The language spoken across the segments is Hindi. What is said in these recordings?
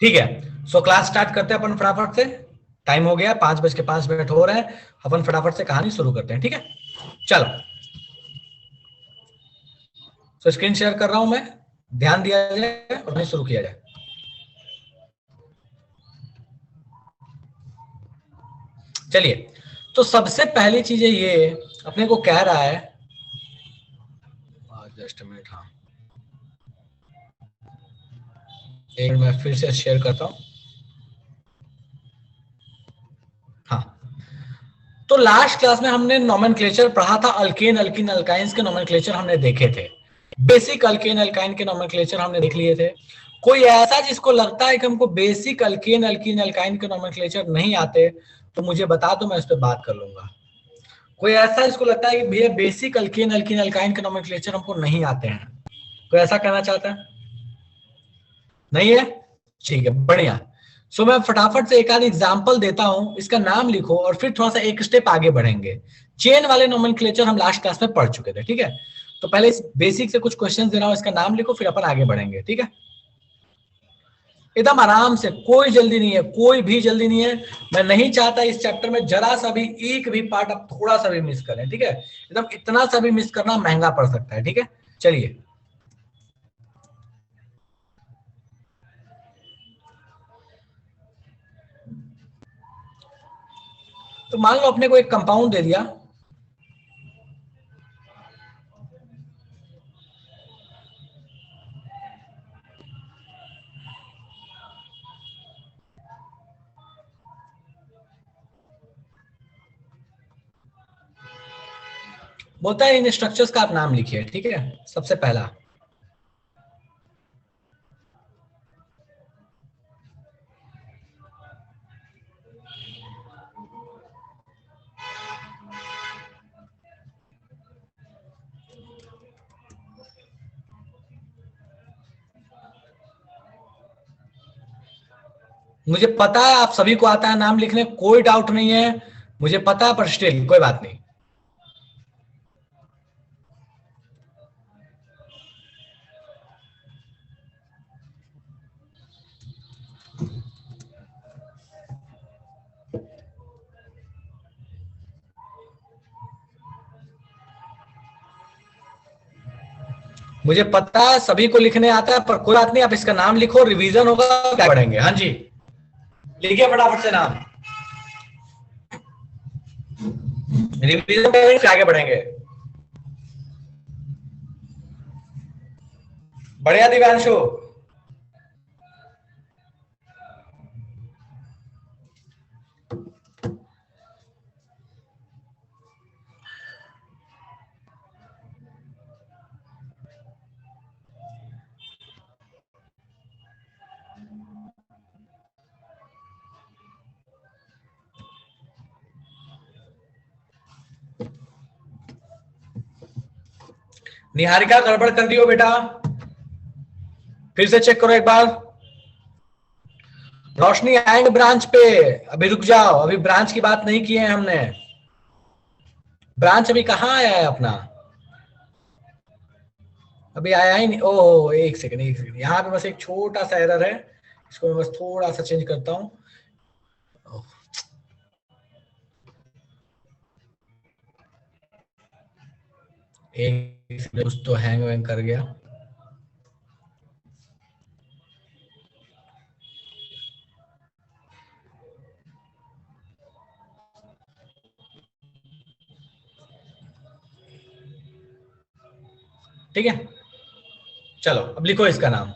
ठीक है, सो क्लास स्टार्ट करते हैं अपन फटाफट से। टाइम हो गया, 5:05 हो रहे हैं। अपन फटाफट से कहानी शुरू करते हैं, ठीक है। चलो, सो स्क्रीन शेयर कर रहा हूं मैं, ध्यान दिया जाए और शुरू किया जाए। चलिए, तो सबसे पहली चीज ये अपने को कह रहा है, जस्ट मिनट, हाँ एक मिनट मैं फिर से शेयर करता हूं। हाँ, तो लास्ट क्लास में हमने नोमेनक्लेचर पढ़ा था, अल्केन अल्किन अल्काइंस के नोमेनक्लेचर हमने देखे थे। बेसिक अल्केन अल्काइन के नोमेनक्लेचर हमने देख लिए थे। कोई ऐसा जिसको लगता है कि हमको बेसिक अल्केन अल्किन अल्काइन के नोमेनक्लेचर नहीं आते, तो मुझे बता दो, मैं इस पर बात कर लूंगा। कोई ऐसा जिसको लगता है कि भैया बेसिक अल्केन अल्किन अल्काइन के नोमेनक्लेचर हमको नहीं आते हैं, कोई ऐसा कहना चाहता है? नहीं है? ठीक है, बढ़िया। सो मैं फटाफट से एक आध एग्जांपल देता हूं, इसका नाम लिखो और फिर थोड़ा सा एक स्टेप आगे बढ़ेंगे। चेन वाले नोमेनक्लेचर हम लास्ट क्लास में पढ़ चुके थे, ठीक है। तो पहले इस बेसिक से कुछ क्वेश्चंस दे रहा हूं, इसका नाम लिखो, फिर अपन आगे बढ़ेंगे, ठीक है। एकदम आराम से, कोई जल्दी नहीं है, कोई भी जल्दी नहीं है। मैं नहीं चाहता इस चैप्टर में जरा सा भी, एक भी पार्ट आप थोड़ा सा भी मिस करें, ठीक है। एकदम इतना सा भी मिस करना महंगा पड़ सकता है, ठीक है। चलिए, तो मान लो अपने को एक कंपाउंड दे दिया, बोलता है इन स्ट्रक्चर्स का आप नाम लिखिए, ठीक है। सबसे पहला, मुझे पता है आप सभी को आता है नाम लिखने, कोई डाउट नहीं है, मुझे पता है, पर स्टिल कोई बात नहीं। मुझे पता है सभी को लिखने आता है, पर कोई बात नहीं, आप इसका नाम लिखो, रिवीजन होगा, क्या पढ़ेंगे। हाँ जी, लिखिए फटाफट से नाम, रिवीजन करेंगे फिर आगे बढ़ेंगे। बढ़िया दिव्यांशु, निहारिका गड़बड़ कर दियो बेटा, फिर से चेक करो एक बार। रोशनी आएंगे ब्रांच पे, अभी रुक जाओ, अभी ब्रांच की बात नहीं की है हमने। ब्रांच अभी कहाँ आया है अपना, अभी आया ही नहीं। ओह, एक सेकंड एक सेकंड, यहाँ पे बस एक छोटा सा एरर है, इसको मैं बस थोड़ा सा चेंज करता हूँ। एक कुछ तो हैंग वैंग कर गया। ठीक है, चलो अब लिखो इसका नाम,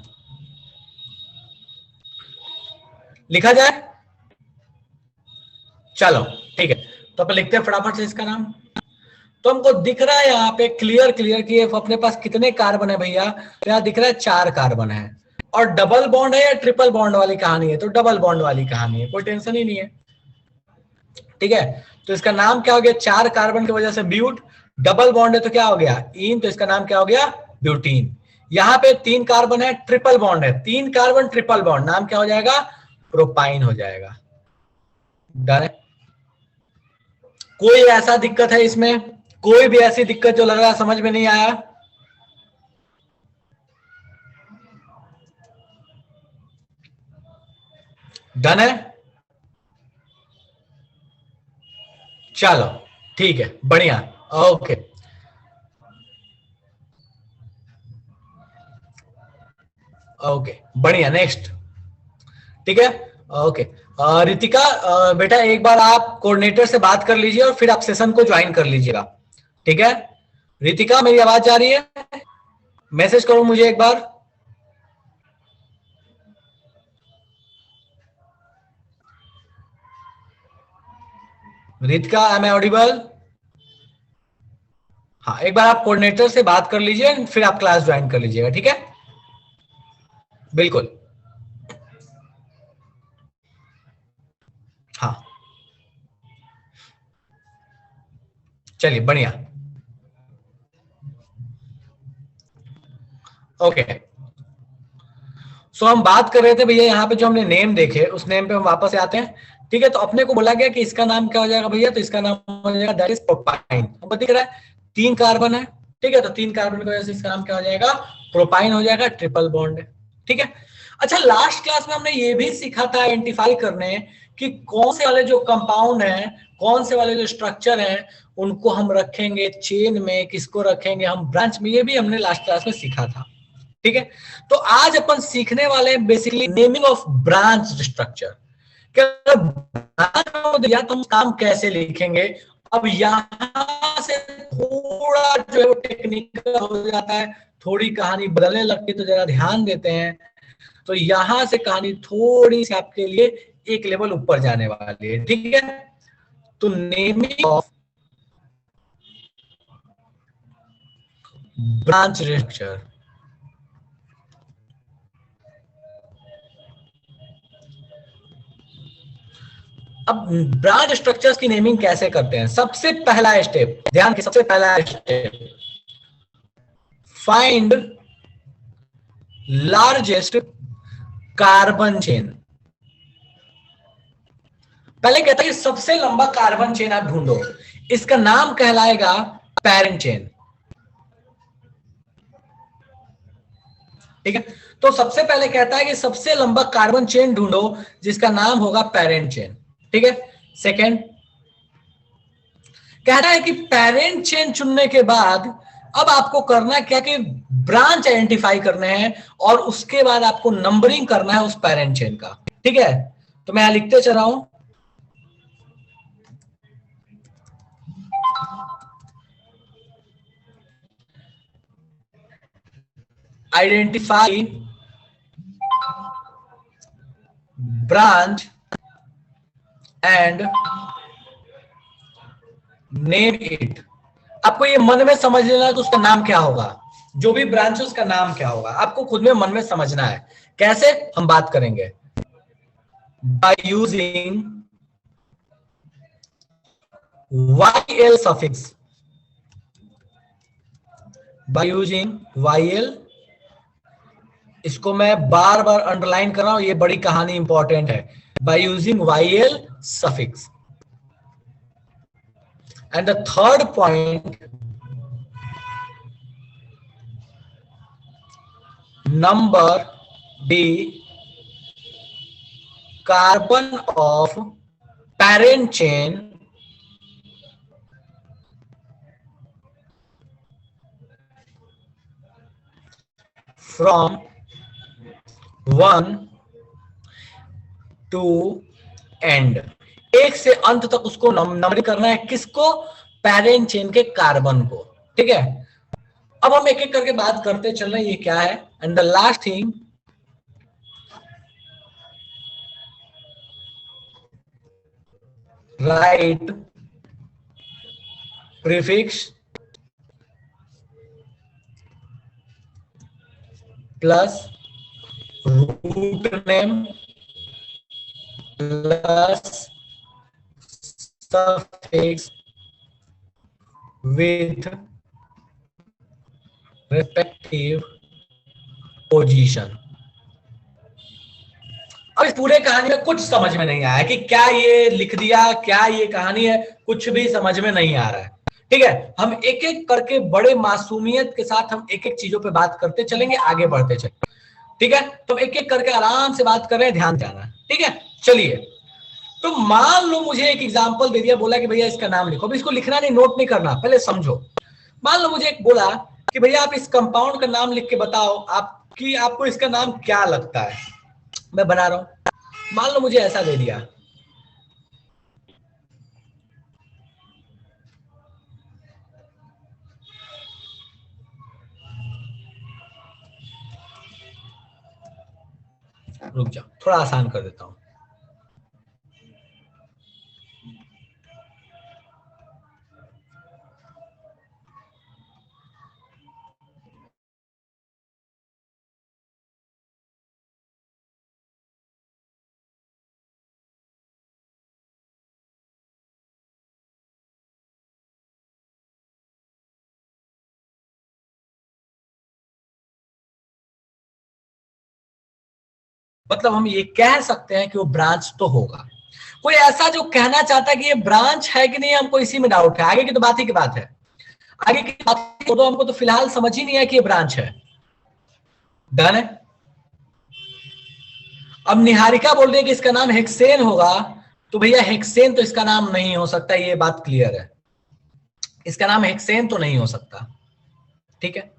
लिखा जाए। चलो ठीक है, तो अपन लिखते हैं फटाफट से इसका नाम। तो हमको दिख रहा है यहाँ पे क्लियर क्लियर कि अपने पास कितने कार्बन है भैया, तो यहाँ दिख रहा है 4 कार्बन है। और डबल बॉन्ड है या ट्रिपल बॉन्ड वाली कहानी है, तो डबल बॉन्ड वाली कहानी है, कोई टेंशन ही नहीं है। ठीक है, तो इसका नाम क्या हो गया, 4 कार्बन की वजह से ब्यूट, डबल बॉन्ड है तो क्या हो गया, इन, तो इसका नाम क्या हो गया, ब्यूटीन। यहाँ पे 3 कार्बन है, ट्रिपल बॉन्ड है, 3 कार्बन ट्रिपल बॉन्ड, नाम क्या हो जाएगा, प्रोपाइन हो जाएगा। डन है? कोई ऐसा दिक्कत है इसमें, कोई भी ऐसी दिक्कत जो लग रहा है समझ में नहीं आया? डन है? चलो ठीक है, बढ़िया। ओके ओके, बढ़िया, नेक्स्ट। ठीक है, ओके। रितिका, बेटा एक बार आप कोऑर्डिनेटर से बात कर लीजिए और फिर आप सेशन को ज्वाइन कर लीजिएगा। ठीक है, रितिका मेरी आवाज आ रही है? मैसेज करो मुझे एक बार। Ritika, am I audible? हाँ, एक बार आप कोऑर्डिनेटर से बात कर लीजिए, फिर आप क्लास ज्वाइन कर लीजिएगा। ठीक है, बिल्कुल। हाँ, चलिए बढ़िया। ओके, सो हम बात कर रहे थे भैया, यहाँ पे जो हमने नेम देखे उस नेम पे हम वापस आते हैं। ठीक है, तो अपने को बोला गया कि इसका नाम क्या हो जाएगा भैया, तो इसका नाम हो जाएगा दैट इज प्रोपाइन। हमको दिख रहा है 3 कार्बन है। ठीक है, तो 3 कार्बन की वजह से इसका नाम क्या हो जाएगा, प्रोपाइन हो जाएगा, ट्रिपल बॉन्ड है। ठीक है, अच्छा लास्ट क्लास में हमने ये भी सीखा था आइडेंटिफाई करने कि कौन से वाले जो कंपाउंड है, कौन से वाले जो स्ट्रक्चर है, उनको हम रखेंगे चेन में, किसको रखेंगे हम ब्रांच में, ये भी हमने लास्ट क्लास में सीखा था। ठीक है, तो आज अपन सीखने वाले हैं basically naming of branch structure. क्या ब्रांच या तो हम काम कैसे लिखेंगे। अब यहां से थोड़ा जो है टेक्निकल हो जाता है, थोड़ी कहानी बदलने लगती है, तो जरा ध्यान देते हैं। तो यहां से कहानी थोड़ी सी आपके लिए एक लेवल ऊपर जाने वाली है। ठीक है, तो नेमिंग ऑफ ब्रांच स्ट्रक्चर। अब ब्रांच स्ट्रक्चर्स की नेमिंग कैसे करते हैं। सबसे पहला स्टेप ध्यान के, सबसे पहला step, find largest carbon chain. पहले कहता है कि सबसे लंबा कार्बन चेन आप ढूंढो, इसका नाम कहलाएगा पैरेंट चेन। ठीक है, तो सबसे पहले कहता है कि सबसे लंबा कार्बन चेन ढूंढो जिसका नाम होगा पैरेंट चेन। ठीक है, सेकेंड कहता है कि पैरेंट चेन चुनने के बाद अब आपको करना क्या कि ब्रांच आइडेंटिफाई करने हैं और उसके बाद आपको नंबरिंग करना है उस पैरेंट चेन का। ठीक है, तो मैं यहां लिखते चल रहा हूं, identify branch and name it. आपको ये मन में समझ लेना है कि उसका नाम क्या होगा, जो भी ब्रांच है उसका नाम क्या होगा, आपको खुद में मन में समझना है। कैसे हम बात करेंगे, by using YL suffix, by using YL। इसको मैं बार बार अंडरलाइन कर रहा हूं, ये बड़ी कहानी इंपॉर्टेंट है। By using YL suffix. And the third point, number the carbon of parent chain from 1 to end। एक से अंत तक उसको नंबरिंग करना है, किसको, पैरेंट चेन के कार्बन को। ठीक है, अब हम एक एक करके बात करते चल रहे हैं ये क्या है। And the last thing, right prefix plus root name plus suffix with respective position। अब इस पूरे कहानी में कुछ समझ में नहीं आया कि क्या ये लिख दिया, क्या ये कहानी है, कुछ भी समझ में नहीं आ रहा है। ठीक है, हम एक एक करके बड़े मासूमियत के साथ हम एक एक चीजों पे बात करते चलेंगे, आगे बढ़ते चलेंगे। ठीक है, तो एक एक करके आराम से बात कर रहे हैं, ध्यान देना। ठीक है, चलिए, तो मान लो मुझे एक एग्जांपल दे दिया, बोला कि भैया इसका नाम लिखो। अब इसको लिखना नहीं, नोट नहीं करना, पहले समझो। मान लो मुझे एक बोला कि भैया आप इस कंपाउंड का नाम लिख के बताओ आपकी आपको इसका नाम क्या लगता है। मैं बना रहा हूं, मान लो मुझे ऐसा दे दिया। रुक जाओ, थोड़ा आसान कर देता हूं। मतलब हम ये कह सकते हैं कि वो ब्रांच तो होगा। कोई ऐसा जो कहना चाहता है कि ये ब्रांच है कि नहीं, हमको इसी में डाउट है। आगे की तो बात ही की बात है, आगे की बात तो हमको तो फिलहाल समझ ही नहीं है कि ये ब्रांच है। डन है। अब निहारिका बोल रही है कि इसका नाम हेक्सेन होगा, तो भैया हेक्सेन तो इसका नाम नहीं हो सकता, ये बात क्लियर है। इसका नाम हेक्सेन तो नहीं हो सकता। ठीक है,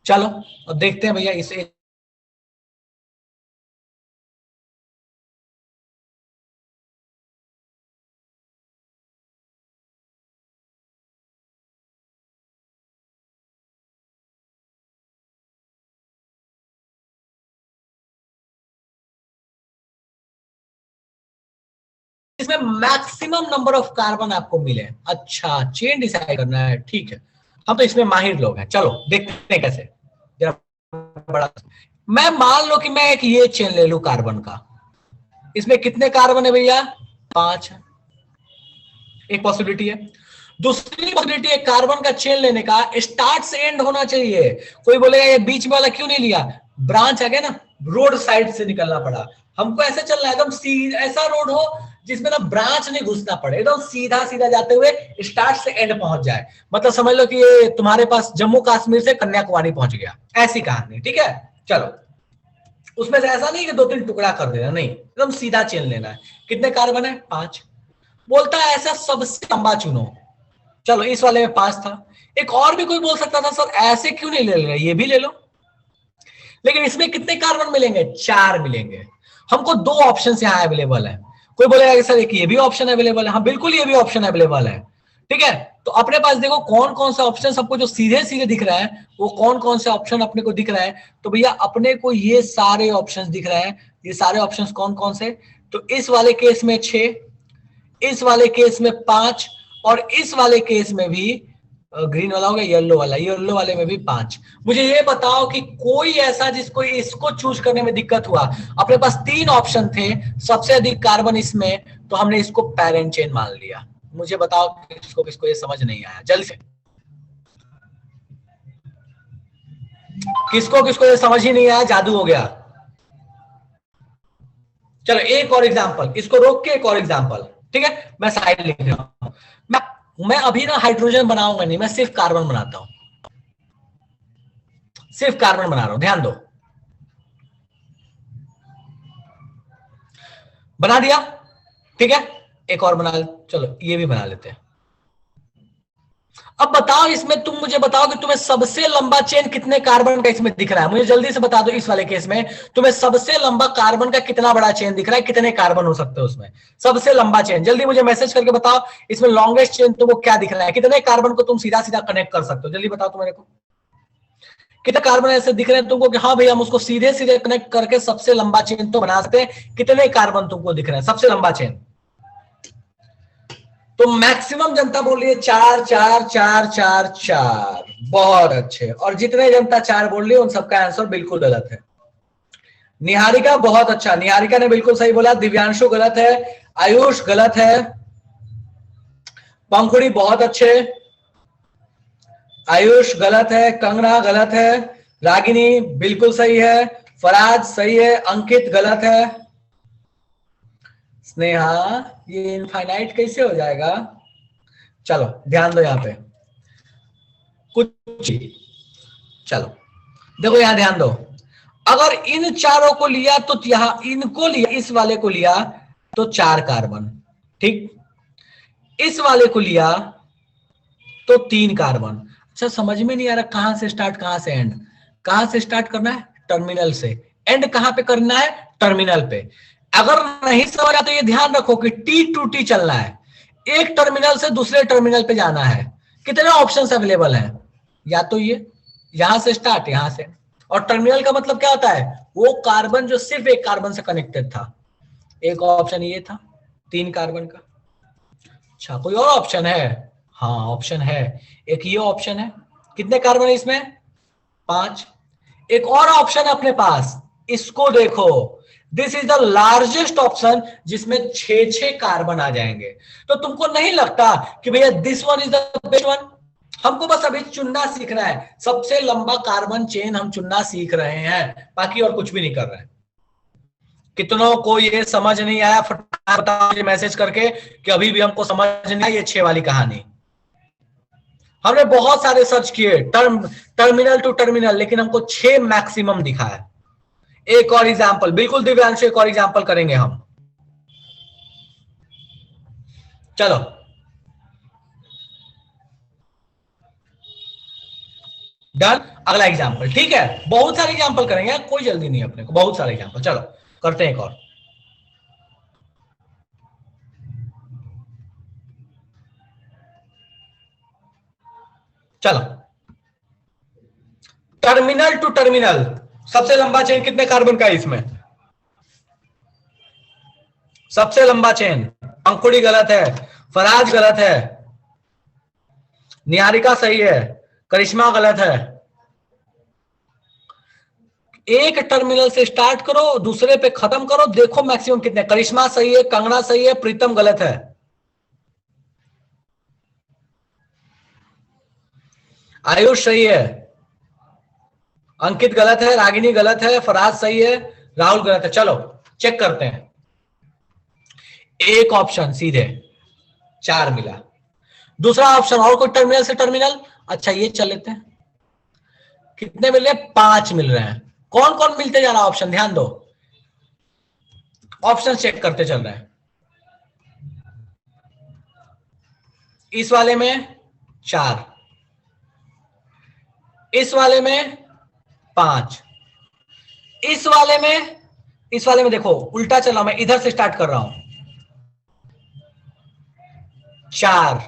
चलो अब देखते हैं भैया इसे। इसमें मैक्सिमम नंबर ऑफ कार्बन आपको मिले। अच्छा, चेन डिसाइड करना है, ठीक है। हम तो इसमें माहिर लोग हैं, चलो देखते हैं कैसे। जरा बड़ा, मैं मान लो कि मैं एक ये चेन ले लू कार्बन का। इसमें कितने कार्बन है भैया? 5 है। एक पॉसिबिलिटी है। दूसरी पॉसिबिलिटी है कार्बन का चेन लेने का स्टार्ट से एंड होना चाहिए। कोई बोलेगा ये बीच में वाला क्यों नहीं लिया? ब्रांच आ गया ना, रोड साइड से निकलना पड़ा। हमको ऐसे चलना है एकदम सीधा, ऐसा रोड हो जिसमें ना ब्रांच नहीं घुसना पड़े, एकदम सीधा सीधा जाते हुए स्टार्ट से एंड पहुंच जाए। मतलब समझ लो कि ये तुम्हारे पास जम्मू कश्मीर से कन्याकुमारी पहुंच गया, ऐसी कहानी। ठीक है, चलो उसमें से ऐसा नहीं कि 2-3 टुकड़ा कर देना, नहीं, एकदम सीधा चेन लेना है। कितने कार्बन है? 5। बोलता है ऐसा सबसे लंबा चुनो। चलो इस वाले में 5 था। एक और भी कोई बोल सकता था सर ऐसे क्यों नहीं ले रहे, ये भी ले लो। लेकिन इसमें कितने कार्बन मिलेंगे? 4 मिलेंगे। हमको 2 ऑप्शन यहाँ अवेलेबल है। कोई बोलेगा कि सर एक ये भी ऑप्शन अवेलेबल है। हाँ बिल्कुल, ये भी ऑप्शन अवेलेबल है। ठीक है, तो अपने पास देखो कौन कौन सा ऑप्शन सबको जो सीधे सीधे दिख रहा है, वो कौन कौन से ऑप्शन अपने को दिख रहा है। तो भैया अपने को ये सारे ऑप्शन दिख रहे हैं। ये सारे ऑप्शन कौन कौन से? तो इस वाले केस में 6, इस वाले केस में 5, और इस वाले केस में भी ग्रीन वाला होगा, येलो वाला, येलो वाले में भी 5। मुझे ये बताओ कि कोई ऐसा जिसको इसको चूज करने में दिक्कत हुआ। अपने पास 3 ऑप्शन थे, सबसे अधिक कार्बन इसमें, तो हमने इसको पैरेंट चेन मान लिया। मुझे बताओ किसको किसको ये समझ नहीं आया, जल्दी से। किसको किसको ये समझ ही नहीं आया, जादू हो गया। चलो एक और एग्जांपल, इसको रोक के एक और एग्जांपल। ठीक है, मैं साइड लिख रहा हूं। मैं अभी ना हाइड्रोजन बनाऊंगा नहीं, मैं सिर्फ कार्बन बनाता हूं, सिर्फ कार्बन बना रहा हूं, ध्यान दो। बना दिया, ठीक है। एक और बना, चलो ये भी बना लेते हैं। अब बताओ इसमें, तुम मुझे बताओ कि तुम्हें सबसे लंबा चेन कितने कार्बन का इसमें दिख रहा है। मुझे जल्दी से बता दो, इस वाले केस में तुम्हें सबसे लंबा कार्बन का कितना बड़ा चेन दिख रहा है, कितने कार्बन हो सकते हैं उसमें? सबसे लंबा चेन जल्दी मुझे मैसेज करके बताओ। इसमें लॉन्गेस्ट चेन तुमको क्या दिख रहा है, कितने कार्बन को तुम सीधा सीधा कनेक्ट कर सकते हो? जल्दी बताओ तुम मेरे को, कितने कार्बन ऐसे दिख रहे हैं तुमको कि हाँ भैया हम उसको सीधे सीधे कनेक्ट करके सबसे लंबा चेन तो बना सकते हैं। कितने कार्बन तुमको दिख रहे हैं सबसे लंबा चेन? तो मैक्सिमम जनता बोल रही है 4 4 4 4 4। बहुत अच्छे, और जितने जनता 4 बोल रही है उन सबका आंसर बिल्कुल गलत है। निहारिका बहुत अच्छा, निहारिका ने बिल्कुल सही बोला। दिव्यांशु गलत है, आयुष गलत है, पंखुड़ी बहुत अच्छे, आयुष गलत है, कंगना गलत है, रागिनी बिल्कुल सही है, फराज सही है, अंकित गलत है, स्नेहा ये इनफाइनाइट कैसे हो जाएगा? चलो ध्यान दो यहां पे कुछ, चलो देखो यहां ध्यान दो। अगर इन चारों को लिया तो यहां इनको लिया, इस वाले को लिया तो 4 कार्बन, ठीक। इस वाले को लिया तो 3 कार्बन। अच्छा, समझ में नहीं आ रहा कहां से स्टार्ट कहां से एंड। कहां से स्टार्ट करना है? टर्मिनल से। एंड कहां पे करना है? टर्मिनल पे। अगर नहीं समझ आता तो ये ध्यान रखो कि टी टू टी चलना है, एक टर्मिनल से दूसरे टर्मिनल पे जाना है। कितने ऑप्शंस अवेलेबल हैं? या तो ये यहां से स्टार्ट, यहां से। और टर्मिनल का मतलब क्या होता है? वो कार्बन जो सिर्फ एक कार्बन से कनेक्टेड था। एक ऑप्शन ये था 3 कार्बन का। अच्छा, कोई और ऑप्शन है? हाँ, ऑप्शन है। एक ये ऑप्शन है, कितने कार्बन है इसमें? 5। एक और ऑप्शन है अपने पास, इसको देखो। This is the largest option, जिसमें 6 कार्बन आ जाएंगे। तो तुमको नहीं लगता कि भैया this one is the best one? हमको बस अभी चुनना सीखना है, सबसे लंबा कार्बन चेन हम चुनना सीख रहे हैं, बाकी और कुछ भी नहीं कर रहे हैं। कितनों को ये समझ नहीं आया? फटाफट बताओ मुझे मैसेज करके कि अभी भी हमको समझ नहीं आया ये 6 वाली कहानी। हमने बहुत सारे सर्च किए टर्मिनल टू टर्मिनल, लेकिन हमको 6 मैक्सिमम दिखा है। एक और एग्जांपल, बिल्कुल दिव्यांश, एक और एग्जांपल करेंगे हम। चलो, डन। अगला एग्जांपल, ठीक है। बहुत सारे एग्जांपल करेंगे, कोई जल्दी नहीं अपने को, बहुत सारे एग्जांपल। चलो करते हैं एक और। चलो, टर्मिनल टू टर्मिनल सबसे लंबा चेन कितने कार्बन का है इसमें? सबसे लंबा चेन पंखुड़ी गलत है, फराज गलत है, निहारिका सही है, करिश्मा गलत है। एक टर्मिनल से स्टार्ट करो, दूसरे पे खत्म करो, देखो मैक्सिमम कितने। करिश्मा सही है, कंगना सही है, प्रीतम गलत है, आयुष सही है, अंकित गलत है, रागिनी गलत है, फराज सही है, राहुल गलत है। चलो चेक करते हैं। एक ऑप्शन सीधे 4 मिला, दूसरा ऑप्शन और कोई टर्मिनल से टर्मिनल। अच्छा, ये चल लेते हैं। कितने मिल रहे हैं? 5 मिल रहे हैं। कौन कौन मिलते जा रहा है ऑप्शन? ध्यान दो, ऑप्शन चेक करते चल रहे हैं। इस वाले में 4, इस वाले में 5, इस वाले में देखो उल्टा चला, मैं इधर से स्टार्ट कर रहा हूं। 4।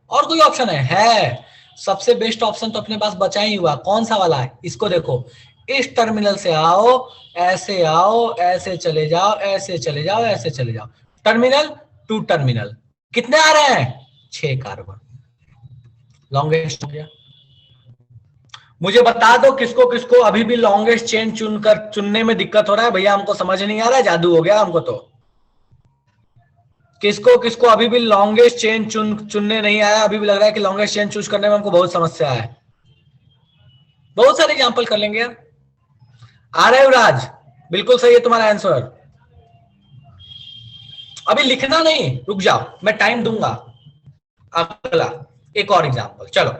और कोई ऑप्शन है? सबसे बेस्ट ऑप्शन तो अपने पास बचा ही हुआ, कौन सा वाला है? इसको देखो, इस टर्मिनल से आओ, ऐसे आओ, ऐसे चले जाओ, ऐसे चले जाओ, ऐसे चले जाओ, टर्मिनल टू टर्मिनल। कितने आ रहे हैं? 6 कार्बन। लॉन्गेस्ट हो गया। मुझे बता दो किसको किसको अभी भी लॉन्गेस्ट चेन चुनने में दिक्कत हो रहा है? भैया हमको समझ नहीं आ रहा है, जादू हो गया हमको तो। किसको किसको अभी भी लॉन्गेस्ट चेन चुनने नहीं आया? अभी भी लग रहा है कि लॉन्गेस्ट चेन चूज करने में हमको बहुत समस्या है। बहुत सारे एग्जांपल कर लेंगे यार। आ रहे हो राज? बिल्कुल सही है तुम्हारा आंसर। अभी लिखना नहीं, रुक जाओ, मैं टाइम दूंगा। अगला एक और एग्जांपल, चलो।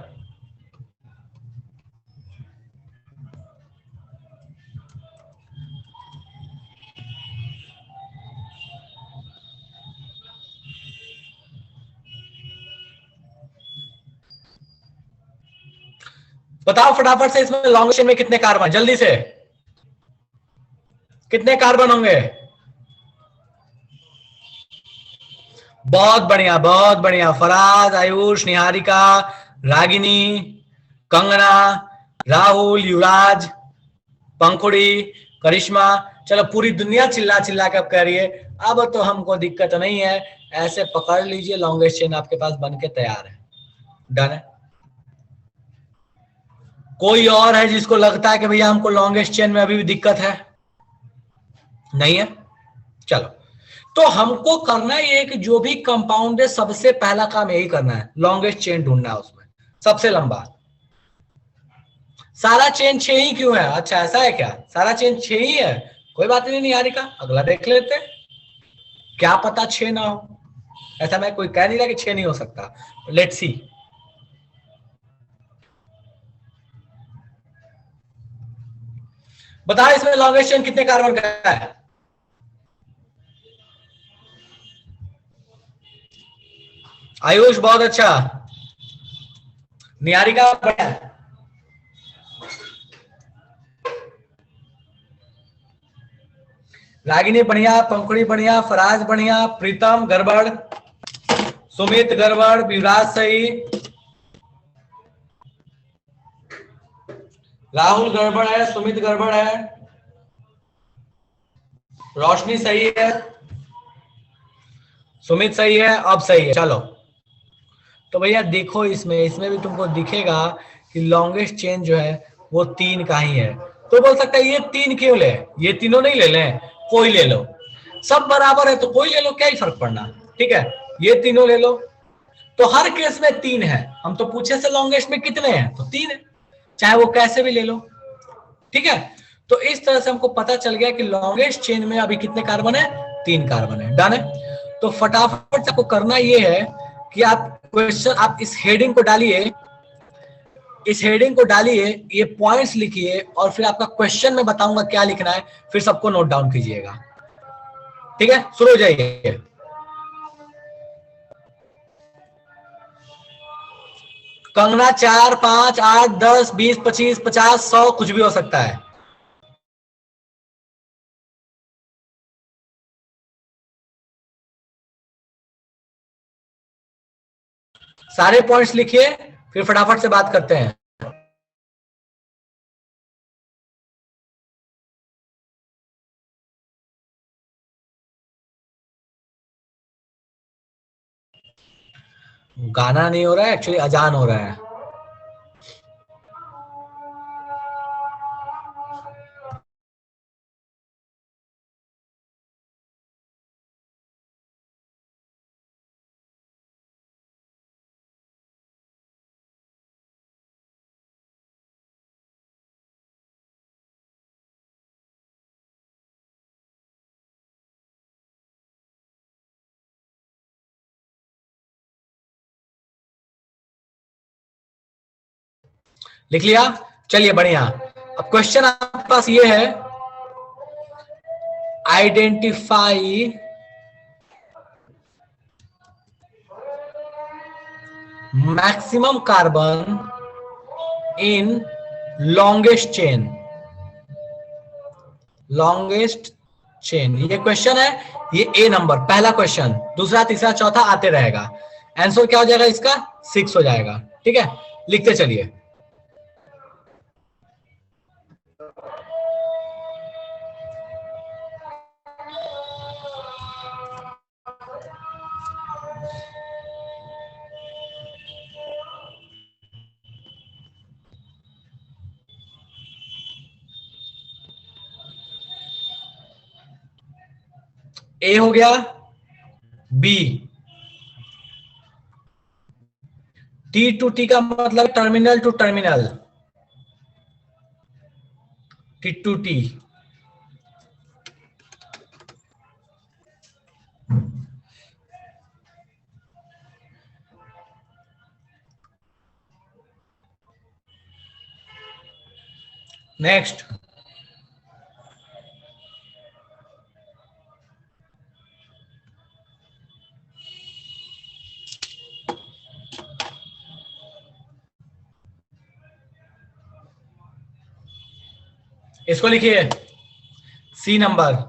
बताओ फटाफट से, इसमें लॉन्ग चेन में कितने कार्बन? जल्दी से, कितने कार्बन होंगे? बहुत बढ़िया, बहुत बढ़िया। फराज, आयुष, निहारिका, रागिनी, कंगना, राहुल, युवराज, पंखुड़ी, करिश्मा। चलो, पूरी दुनिया चिल्ला चिल्ला के अब कह रही है अब तो हमको दिक्कत नहीं है, ऐसे पकड़ लीजिए, लॉन्गेस्ट चेन आपके पास बन के तैयार है। डन है? कोई और है जिसको लगता है कि भैया हमको लॉन्गेस्ट चेन में अभी भी दिक्कत है? नहीं है? चलो, तो हमको करना ये कि जो भी कंपाउंड है सबसे पहला काम यही करना है, लॉन्गेस्ट चेन ढूंढना है उसमें, सबसे लंबा। सारा चेन 6 ही क्यों है? अच्छा, ऐसा है क्या? सारा चेन 6 ही है? कोई बात नहीं निहारिका, अगला देख लेते हैं। क्या पता 6 ना हो, ऐसा मैं कोई कह नहीं रहा कि 6 नहीं हो सकता। Let's see. बताओ इसमें लॉन्गेस्ट चेन कितने कार्बन का है? आयुष बहुत अच्छा, निहारिका बढ़िया, रागिनी बढ़िया, पंखुड़ी बढ़िया, फराज बढ़िया, प्रीतम गड़बड़, सुमित गड़बड़, विराज सही, राहुल गड़बड़ है, सुमित गड़बड़ है, रोशनी सही है, सुमित सही है, अब सही है। चलो तो भैया देखो इसमें इसमें भी तुमको दिखेगा कि लॉन्गेस्ट चेन जो है वो 3 का ही है। तो बोल सकता है ये 3 क्यों ले, ये तीनों नहीं ले लें, कोई ले लो, सब बराबर है तो कोई ले लो, क्या ही फर्क पड़ना। ठीक है, ये तीनों ले लो। तो हर केस में 3 है, हम तो पूछे से लॉन्गेस्ट में कितने हैं, तो 3 है, चाहे वो कैसे भी ले लो। ठीक है, तो इस तरह से हमको पता चल गया कि लॉन्गेस्ट चेन में अभी कितने कार्बन है, 3 कार्बन है। डन है। तो फटाफट आपको करना ये है कि आप क्वेश्चन, आप इस हेडिंग को डालिए, इस हेडिंग को डालिए, ये पॉइंट्स लिखिए, और फिर आपका क्वेश्चन में बताऊंगा क्या लिखना है, फिर सबको नोट डाउन कीजिएगा। ठीक है, शुरू हो जाइए। कंगना 4, 5, 8, 10, 20, 25, 50, 100, कुछ भी हो सकता है। सारे पॉइंट्स लिखिए, फिर फटाफट से बात करते हैं। गाना नहीं हो रहा है, एक्चुअली अजान हो रहा है। लिख लिया? चलिए बढ़िया। अब क्वेश्चन आपके पास ये है, identify maximum carbon in longest chain. Longest chain, ये क्वेश्चन है, ये ए नंबर पहला क्वेश्चन, दूसरा तीसरा चौथा आते रहेगा। आंसर क्या हो जाएगा इसका? 6 हो जाएगा। ठीक है, लिखते चलिए। ए हो गया, बी, टी टू टी का मतलब terminal to terminal, T to T. Next, इसको लिखिए, सी नंबर।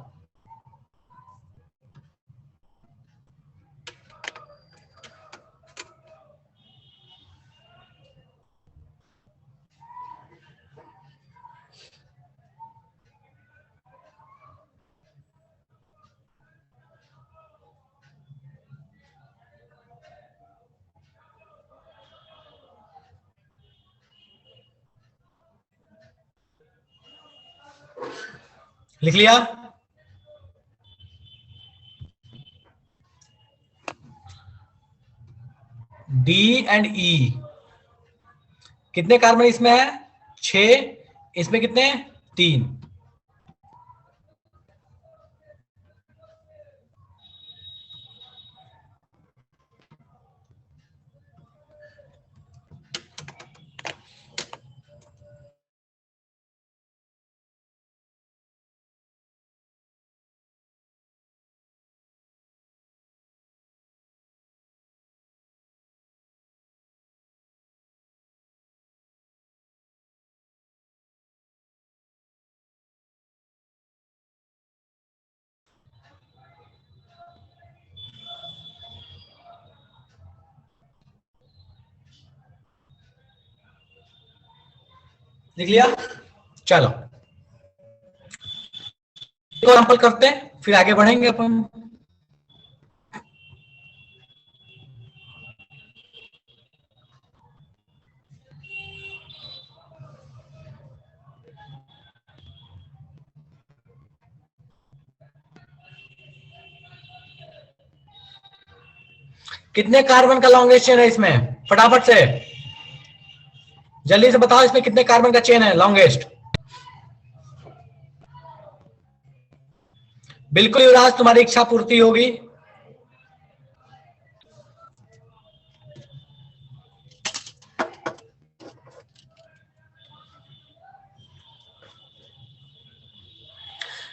लिख लिया? डी एंड ई, कितने कार्बन इसमें है? 6, इसमें कितने? 3। लिख लिया। चलो एग्जाम्पल करते हैं, फिर आगे बढ़ेंगे अपन। कितने कार्बन का लॉन्गेस्ट चेन है इसमें, फटाफट से जल्दी से बताओ, इसमें कितने कार्बन का चेन है लॉन्गेस्ट। बिल्कुल युवराज, तुम्हारी इच्छा पूर्ति होगी।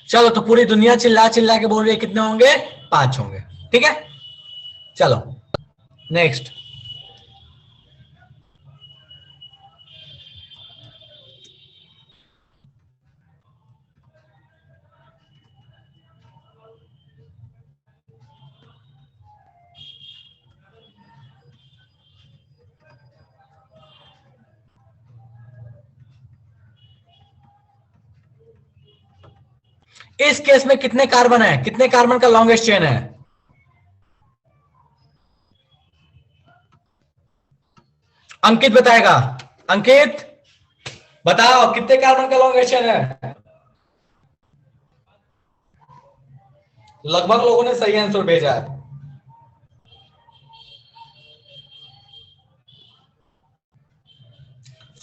चलो तो पूरी दुनिया चिल्ला चिल्ला के बोल रही है, कितने होंगे, 5 होंगे। ठीक है, चलो नेक्स्ट। इस केस में कितने कार्बन है, कितने कार्बन का लॉन्गेस्ट चेन है? अंकित बताएगा। अंकित बताओ कितने कार्बन का लॉन्गेस्ट चेन है? लगभग लोगों ने सही आंसर भेजा है।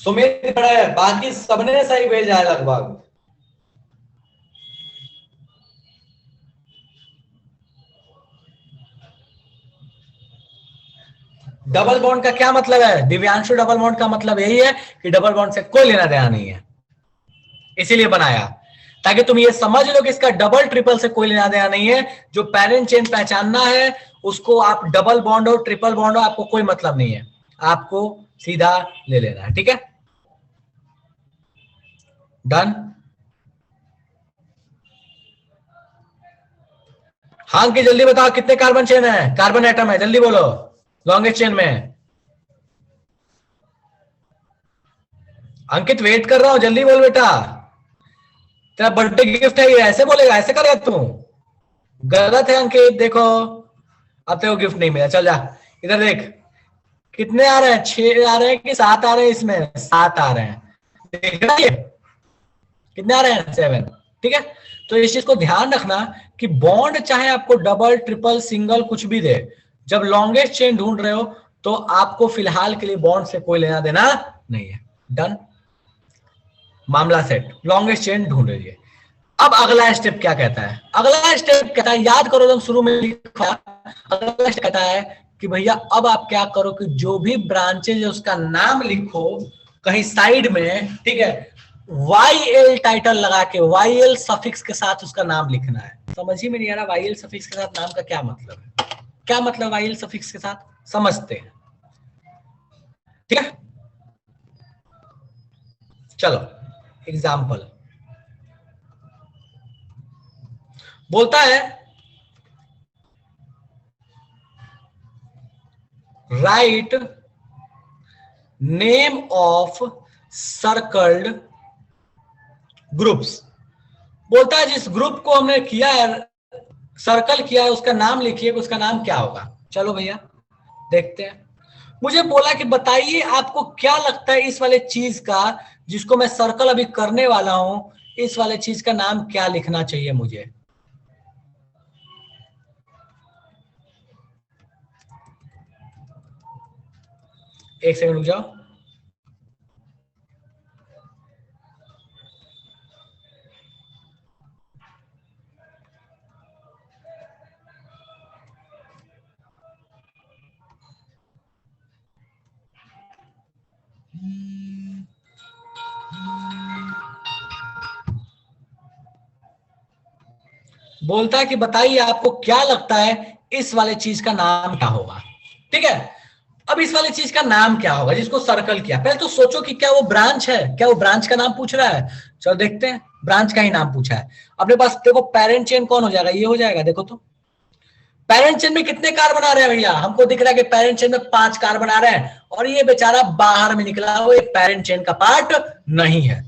सुमित खड़ा है, बाकी सबने सही भेजा है लगभग। डबल बॉन्ड का क्या मतलब है दिव्यांशु? डबल बॉन्ड का मतलब यही है कि डबल बॉन्ड से कोई लेना देना नहीं है, इसीलिए बनाया, ताकि तुम ये समझ लो कि इसका डबल ट्रिपल से कोई लेना देना नहीं है। जो पैरेंट चेन पहचानना है उसको आप डबल बॉन्ड हो ट्रिपल बॉन्ड हो आपको कोई मतलब नहीं है, आपको सीधा ले लेना है। ठीक है, डन। हाँ कि जल्दी बताओ कितने कार्बन चेन है, कार्बन एटम है, जल्दी बोलो लॉन्गेस्ट चेन में। अंकित वेट कर रहा हूं, जल्दी बोल बेटा, तेरा बर्थडे गिफ्ट है ये, ऐसे बोलेगा, ऐसे करेगा तू? गलत है अंकित, देखो अब तेरे को गिफ्ट नहीं मिला, चल जा इधर देख। कितने आ रहे हैं, 6 आ रहे हैं कि 7 आ रहे हैं? इसमें 7 आ रहे हैं, देख रहा है? कितने आ रहे हैं, 7। ठीक है, तो इस चीज को ध्यान रखना कि बॉन्ड चाहे आपको डबल ट्रिपल सिंगल कुछ भी दे, जब लॉन्गेस्ट चेन ढूंढ रहे हो तो आपको फिलहाल के लिए बॉन्ड से कोई लेना देना नहीं है। डन, मामला सेट, लॉन्गेस्ट चेन ढूंढ रही। अब अगला स्टेप क्या कहता है? अगला स्टेप कहता है, याद करो एकदम शुरू में लिखा, अगला स्टेप कहता है कि भैया अब आप क्या करो कि जो भी ब्रांचेज है उसका नाम लिखो कहीं साइड में। ठीक है, YL टाइटल लगा के, YL सफिक्स के साथ उसका नाम लिखना है। समझ ही में नहीं आ रहा YL सफिक्स के साथ नाम का क्या मतलब है? क्या मतलब YL सफिक्स के साथ, समझते हैं। ठीक है, चलो एग्जाम्पल बोलता है, write name of circled groups. बोलता है जिस ग्रुप को हमने किया है, सर्कल किया है, उसका नाम लिखिए, उसका नाम क्या होगा। चलो भैया देखते हैं। मुझे बोला कि बताइए आपको क्या लगता है इस वाले चीज का, जिसको मैं सर्कल अभी करने वाला हूं, इस वाले चीज का नाम क्या लिखना चाहिए मुझे। एक सेकंड रुक जाओ। बोलता है कि बताइए आपको क्या लगता है इस वाले चीज का नाम क्या होगा। ठीक है, अब इस वाले चीज का नाम क्या होगा जिसको सर्कल किया? पहले तो सोचो कि क्या वो ब्रांच है, क्या वो ब्रांच का नाम पूछ रहा है? चलो देखते हैं, ब्रांच का ही नाम पूछा है। अपने पास देखो पेरेंट चेन कौन हो जाएगा, ये हो जाएगा। देखो तो पैरेंट चेन में कितने कार्बन आ रहे हैं भैया? हमको दिख रहा है कि पैरेंट चेन में 5 कार्बन आ रहे हैं और ये बेचारा बाहर में निकला हुआ, ये पैरेंट चेन का पार्ट नहीं है।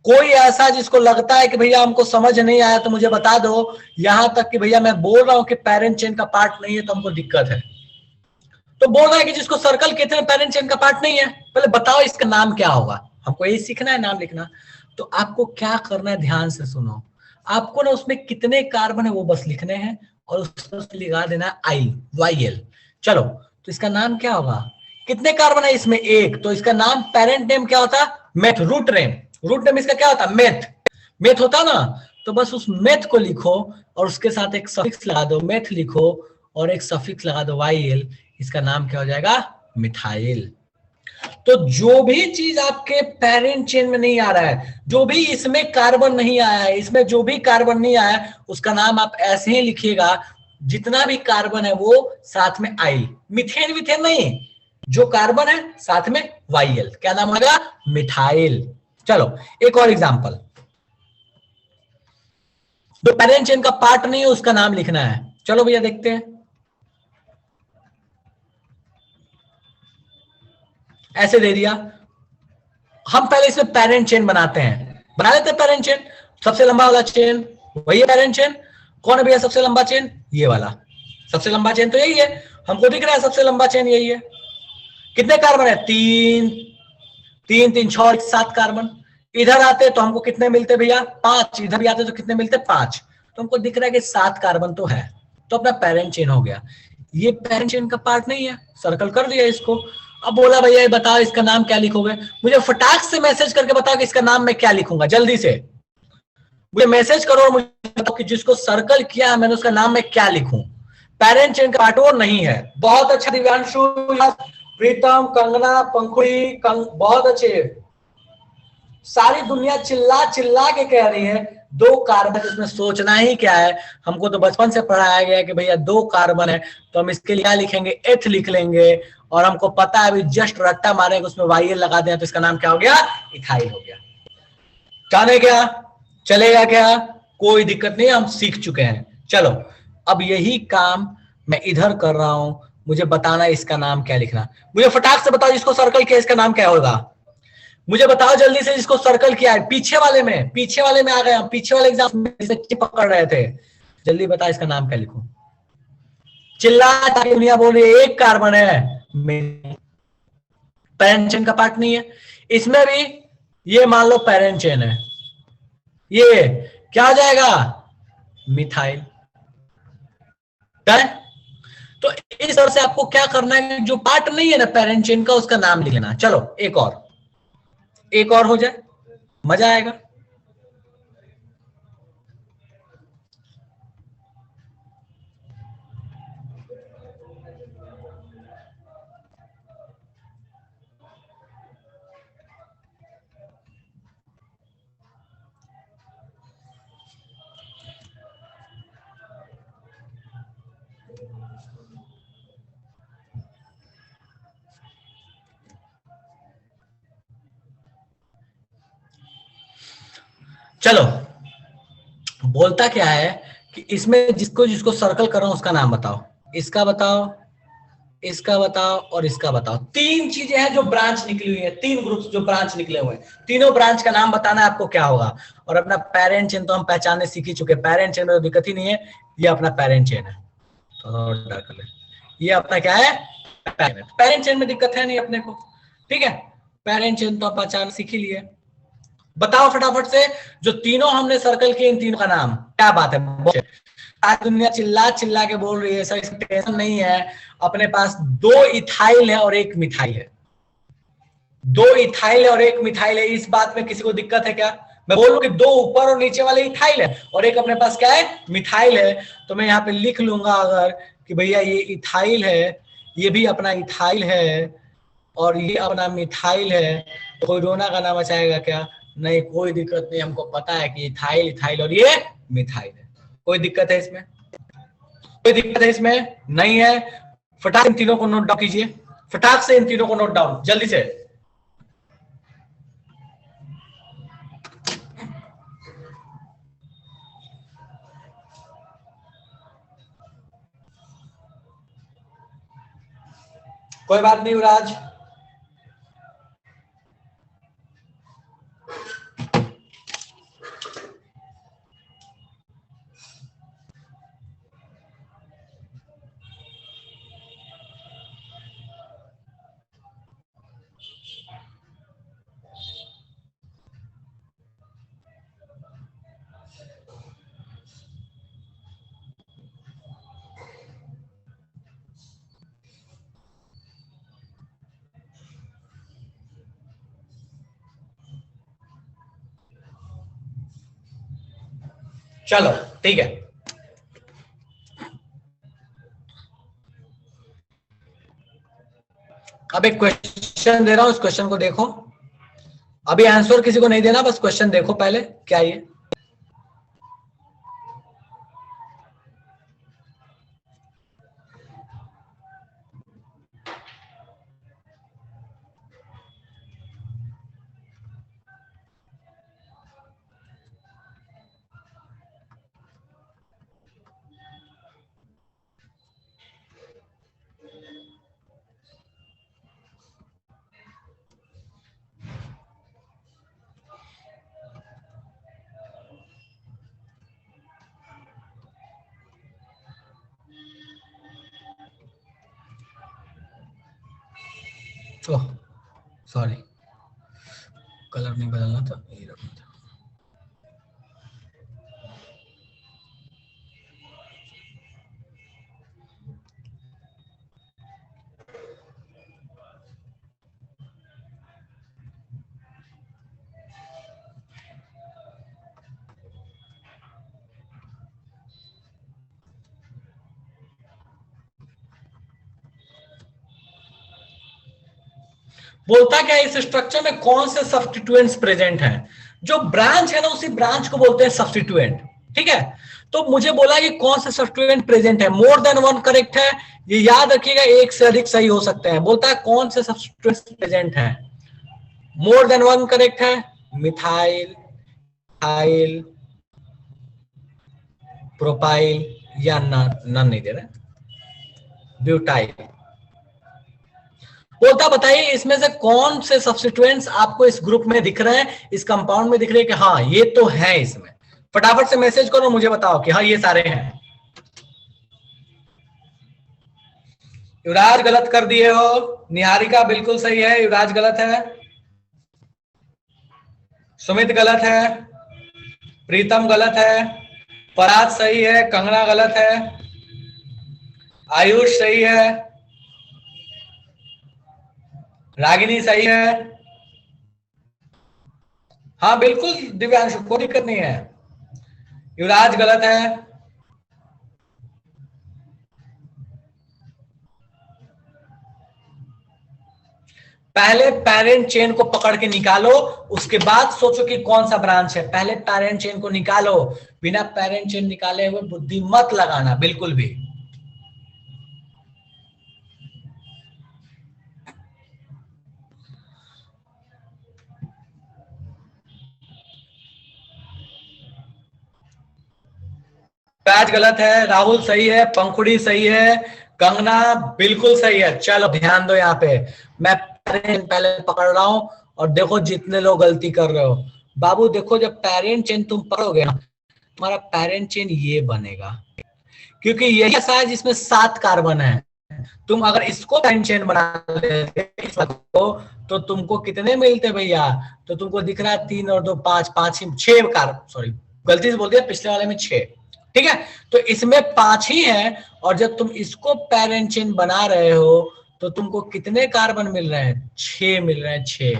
कोई ऐसा जिसको लगता है कि भैया हमको समझ नहीं आया तो मुझे बता दो, यहां तक कि भैया मैं बोल रहा हूं कि पेरेंट चेन का पार्ट नहीं है तो हमको दिक्कत है। तो बोल रहा है कि जिसको सर्कल कहते हैं पेरेंट चेन का पार्ट नहीं है, पहले बताओ इसका नाम क्या होगा। हमको यही सीखना है, नाम लिखना। तो आपको क्या करना है, ध्यान से सुनो। आपको ना उसमें कितने कार्बन है वो बस लिखने हैं और उसमें लिखा देना है आई, वाई एल। चलो, तो इसका नाम क्या होगा? कितने कार्बन है इसमें? एक। तो इसका नाम पेरेंट नेम क्या होता? Meth. Root name, root name इसका क्या होता? मेथ। मेथ होता ना, तो बस उस मेथ को लिखो और उसके साथ एक सफिक्स लगा दो, मेथ लिखो और एक सफिक्स लगा दो वाई एल। इसका नाम क्या हो जाएगा? मिथाइल। तो जो भी चीज आपके पेरेंट चेन में नहीं आ रहा है, जो भी इसमें कार्बन नहीं आया है, इसमें जो भी कार्बन नहीं आया है, उसका नाम आप ऐसे ही लिखिएगा, जितना भी कार्बन है वो साथ में आई। मिथेन विथेन नहीं, जो कार्बन है साथ में वाई एल। क्या नाम होगा? मिथाइल। चलो एक और एग्जांपल। जो पेरेंट चेन का पार्ट नहीं है उसका नाम लिखना है। चलो भैया देखते हैं। ऐसे दे दिया, हम पहले इसमें पेरेंट चेन बनाते हैं, बना लेते हैं पेरेंट चेन। सबसे लंबा वाला चेन वही है पेरेंट चेन। कौन है भैया सबसे लंबा चेन? ये वाला सबसे लंबा चेन तो यही है, हमको दिख रहा है सबसे लंबा चेन यही है। कितने कार्बन है? तीन। तीन तीन छह, 7 कार्बन। इधर आते तो हमको कितने मिलते भैया? 5। इधर भी आते तो कितने मिलते? 5। तो हमको दिख रहा है कि 7 कार्बन तो है, तो अपना पेरेंट चेन हो गया। ये पेरेंट चेन का पार्ट नहीं है, सर्कल कर दिया इसको। अब बोला भैया ये बताओ इसका नाम क्या लिखोगे? मुझे फटाक से मैसेज करके बताओ कि इसका नाम मैं क्या लिखूंगा, जल्दी से मुझे मैसेज करो और मुझे बताओ कि जिसको सर्कल किया है मैंने उसका नाम मैं क्या लिखूं। पेरेंट चेन का पार्ट वो नहीं है। बहुत अच्छा दिव्यांशु, प्रीतम, कंगना, पंखुड़ी, बहुत अच्छे। सारी दुनिया चिल्ला चिल्ला के कह रही है 2 कार्बन, इसमें सोचना ही क्या है। हमको तो बचपन से पढ़ाया गया है कि भैया 2 कार्बन है तो हम इसके लिए क्या लिखेंगे? एथ लिख लेंगे। और हमको पता है अभी जस्ट रट्टा मारेंगे उसमें वाई एल लगा दें तो इसका नाम क्या हो गया? इथाइल हो गया। जाने क्या, चलेगा क्या? कोई दिक्कत नहीं, हम सीख चुके हैं। चलो अब यही काम मैं इधर कर रहा हूं, मुझे बताना इसका नाम क्या लिखना। मुझे फटाक से बताओ जिसको सर्कल किया इसका नाम क्या होगा? मुझे बताओ जल्दी से जिसको सर्कल किया है। पीछे वाले में, पीछे वाले में आ गए हम, पीछे वाले एग्जाम में जिसे पकड़ रहे थे। जल्दी बता इसका नाम क्या लिखूं? चिल्ला दुनिया बोल रही है 1 कार्बन है, पेरेंट चेन का पार्ट नहीं है। इसमें भी ये मान लो पेरेंट चेन है, ये क्या हो जाएगा? मिथाइल। तो इस तरह से आपको क्या करना है, जो पार्ट नहीं है ना पेरेंट चेन का उसका नाम लिख लेना। चलो एक और, एक और हो जाए, मजा आएगा। चलो बोलता क्या है कि इसमें जिसको जिसको सर्कल कर रहा हूं उसका नाम बताओ। इसका बताओ, इसका बताओ और इसका बताओ। 3 चीजें हैं जो ब्रांच निकली हुई है, 3 ग्रुप्स जो ब्रांच निकले हुए हैं। तीनों ब्रांच का नाम बताना है आपको क्या होगा। और अपना पेरेंट चेन तो हम पहचानने सीख ही चुके, पेरेंट चेन में तो दिक्कत ही नहीं है। ये अपना पेरेंट चेन है, तो ये अपना क्या है? पेरेंट चेन में दिक्कत है नहीं अपने को, ठीक है। पेरेंट चेन तो पहचान सीख ही लिए। बताओ फटाफट से, जो तीनों हमने सर्कल किए इन तीनों का नाम क्या? बात है, आज दुनिया चिल्ला चिल्ला के बोल रही है सर, इसमें टेंशन नहीं है। अपने पास 2 इथाइल है और 1 मिथाइल है। 2 इथाइल है और 1 मिथाइल है, इस बात में किसी को दिक्कत है क्या? मैं बोलूं कि 2 ऊपर और नीचे वाले इथाइल है और एक अपने पास क्या है? मिथाइल है। तो मैं यहाँ पे लिख लूंगा अगर कि भैया ये इथाइल है, ये भी अपना इथाइल है और ये अपना मिथाइल है। तो कोई रोना गाना मचाएगा क्या? नहीं, कोई दिक्कत नहीं, हमको पता है कि इथाइल इथाइल और ये मिथाइल है। कोई दिक्कत है इसमें? कोई दिक्कत है इसमें? नहीं है। फटाक इन तीनों को नोट डाउन कीजिए, फटाक से इन तीनों को नोट डाउन जल्दी से। कोई बात नहीं युवराज। चलो ठीक है, अब एक क्वेश्चन दे रहा हूं, उस क्वेश्चन को देखो। अभी आंसर किसी को नहीं देना, बस क्वेश्चन देखो पहले क्या ये। ओह सॉरी, कलर नहीं बदलना था, ये रखना था। बोलता क्या है, इस स्ट्रक्चर में कौन से सब्स्टिट्यूएंट्स प्रेजेंट हैं? जो ब्रांच है ना, उसी ब्रांच को बोलते हैं सब्स्टिट्यूएंट। ठीक है, तो मुझे बोला कि कौन से सब्स्टिट्यूएंट प्रेजेंट है। मोर देन वन करेक्ट है, ये याद रखिएगा, एक से अधिक सही हो सकते हैं। बोलता है कौन से सब्स्टिट्यूएंट्स प्रेजेंट है। मोर देन वन करेक्ट है, मिथाइल, मिथाइल, प्रोपाइल, या नन नहीं दे रहे, ब्यूटाइल। बोलता बताइए इसमें से कौन से सब्स्टिट्यूएंट्स आपको इस ग्रुप में दिख रहे हैं, इस कंपाउंड में दिख रहे हैं कि हाँ ये तो है इसमें। फटाफट से मैसेज करो, मुझे बताओ कि हाँ ये सारे हैं। युवराज गलत कर दिए हो, निहारिका बिल्कुल सही है, युवराज गलत है, सुमित गलत है, प्रीतम गलत है, पराग सही है, कंगना गलत है, आयुष सही है, रागिनी सही है। हाँ बिल्कुल दिव्यांशु, कोई दिक्कत नहीं है। युवराज गलत है, पहले पेरेंट चेन को पकड़ के निकालो, उसके बाद सोचो कि कौन सा ब्रांच है। पहले पेरेंट चेन को निकालो, बिना पेरेंट चेन निकाले हुए बुद्धि मत लगाना बिल्कुल भी। राज गलत है, राहुल सही है, पंखुड़ी सही है, कंगना बिल्कुल सही है। चलो ध्यान दो, यहाँ पे मैं पहले पकड़ रहा हूं और देखो जितने लोग गलती कर रहे हो। बाबू देखो, जब पेरेंट चेन तुम पकड़ोगे ना, तुम्हारा पेरेंट चेन ये बनेगा, क्योंकि यही ऐसा है जिसमें 7 कार्बन है। तुम अगर इसको पेरेंट चेन बना लेते तो तुमको कितने मिलते भैया? तो तुमको दिख रहा है 3 और 2 5, 5 ही 6 कार्बन, सॉरी गलती से बोल दिया, पिछले वाले में 6। ठीक है, तो इसमें 5 ही है, और जब तुम इसको पेरेंट चेन बना रहे हो तो तुमको कितने कार्बन मिल रहे हैं? 6 मिल रहे हैं, 6।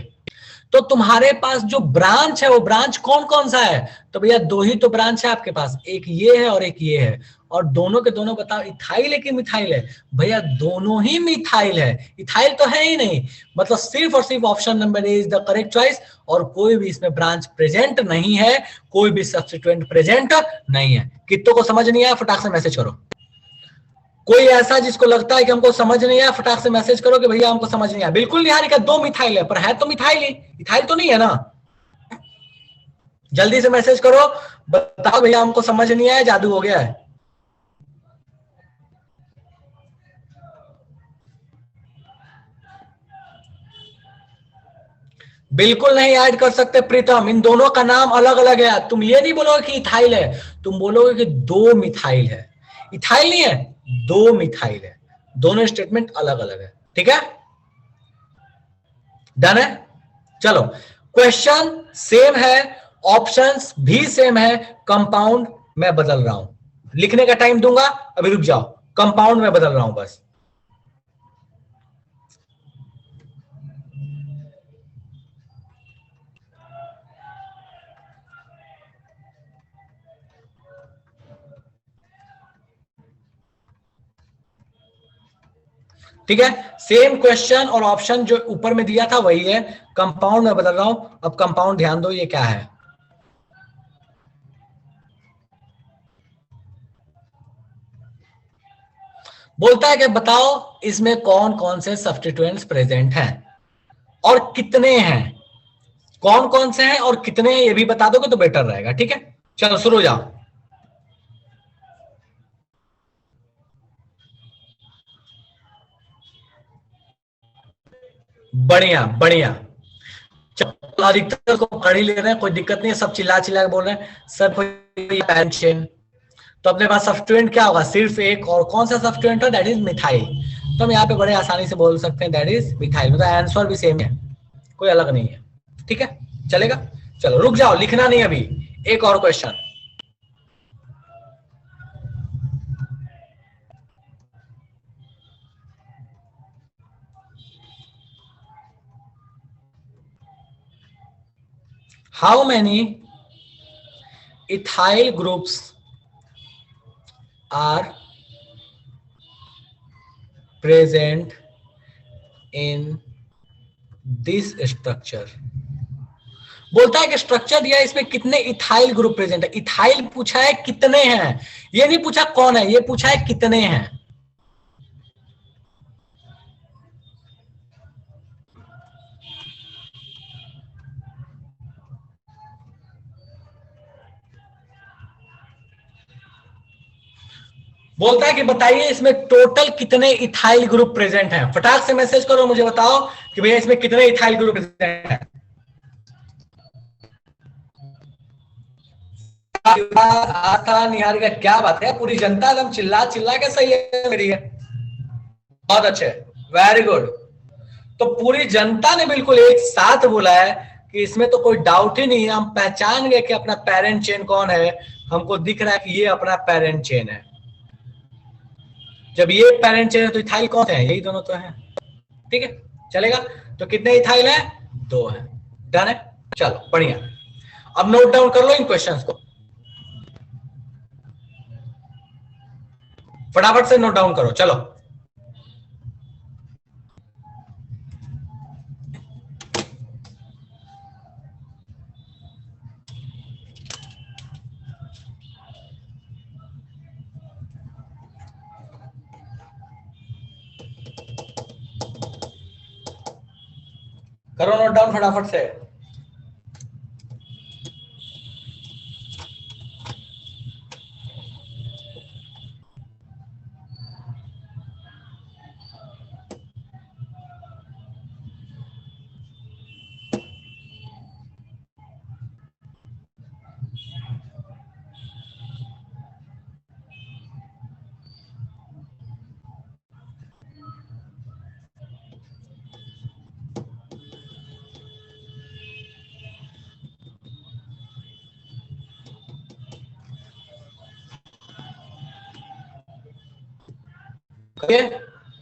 तो तुम्हारे पास जो ब्रांच है वो ब्रांच कौन कौन सा है? तो भैया 2 ही तो ब्रांच है आपके पास, एक ये है और एक ये है। और दोनों के दोनों बताओ इथाइल है कि मिथाइल है? भैया दोनों ही मिथाइल है, इथाइल तो है ही नहीं। मतलब सिर्फ और सिर्फ option number A is the correct choice, और कोई भी इसमें ब्रांच प्रेजेंट नहीं है, कोई भी सब्स्टिट्यूएंट प्रेजेंट नहीं है। कितनों को समझ नहीं आया फटाक से मैसेज करो। कोई ऐसा जिसको लगता है कि हमको समझ नहीं आया, फटाक से मैसेज करो कि भैया हमको समझ नहीं आया। बिल्कुल निहारिका, 2 मिथाइल है, पर है तो मिथाइल ही, इथाइल तो नहीं है ना। जल्दी से मैसेज करो, बताओ भैया हमको समझ नहीं आया, जादू हो गया है। बिल्कुल नहीं ऐड कर सकते प्रीतम, इन दोनों का नाम अलग अलग है। तुम ये नहीं बोलोगे कि इथाइल है, तुम बोलोगे कि दो मिथाइल है। इथाइल नहीं है, दो मिथाइल है। दोनों स्टेटमेंट अलग अलग है। ठीक है, डन है। चलो, क्वेश्चन सेम है, ऑप्शंस भी सेम है, कंपाउंड मैं बदल रहा हूं। लिखने का टाइम दूंगा, अभी रुक जाओ, कंपाउंड में बदल रहा हूं बस। ठीक है, सेम क्वेश्चन और ऑप्शन जो ऊपर में दिया था वही है, कंपाउंड में बदल रहा हूं। अब कंपाउंड ध्यान दो, ये क्या है। बोलता है कि बताओ इसमें कौन कौन से सब्स्टिट्यूएंट्स प्रेजेंट हैं और कितने हैं। कौन कौन से हैं और कितने हैं ये भी बता दोगे तो बेटर रहेगा। ठीक है, चलो शुरू हो जाओ। बढ़िया बढ़िया। चलो, अधिकतर को पढ़ ही ले रहे हैं, कोई दिक्कत नहीं है, सब चिल्ला चिल्ला के बोल रहे हैं सर कोई पैरेंट चेन। तो अपने पास सब्स्टिट्यूएंट क्या होगा, सिर्फ एक, और कौन सा सब्स्टिट्यूएंट है, दैट इज मिथाइल। तो हम यहाँ पे बड़े आसानी से बोल सकते हैं दैट इज मिथाइल, मतलब आंसर भी सेम है, कोई अलग नहीं है। ठीक है, चलेगा। चलो रुक जाओ, लिखना नहीं अभी, एक और question. How many ethyl groups are present in this structure. बोलता है कि स्ट्रक्चर दिया है, इसमें कितने इथाइल ग्रुप प्रेजेंट है। इथाइल पूछा है कितने हैं, ये नहीं पूछा कौन है, ये पूछा है कितने हैं। बोलता है कि बताइए इसमें टोटल कितने इथाइल ग्रुप प्रेजेंट हैं। फटाक से मैसेज करो, मुझे बताओ कि भैया इसमें कितने इथाइल ग्रुप प्रेजेंट हैं। आता निहारिका, क्या बात है, पूरी जनता एकदम चिल्ला चिल्ला के सही है मेरी है। बहुत अच्छे, वेरी गुड। तो पूरी जनता ने बिल्कुल एक साथ बोला है कि इसमें तो कोई डाउट ही नहीं है, हम पहचान गए कि अपना पेरेंट चेन कौन है। हमको दिख रहा है कि ये अपना पेरेंट चेन है। जब ये पेरेंट चेन है तो इथाइल कौन है, यही दोनों तो है। ठीक है, चलेगा। तो कितने इथाइल है, दो है। डन है, चलो बढ़िया। अब नोट डाउन कर लो इन क्वेश्चंस को, फटाफट से नोट डाउन करो, चलो। करो नोट डाउन फटाफट से।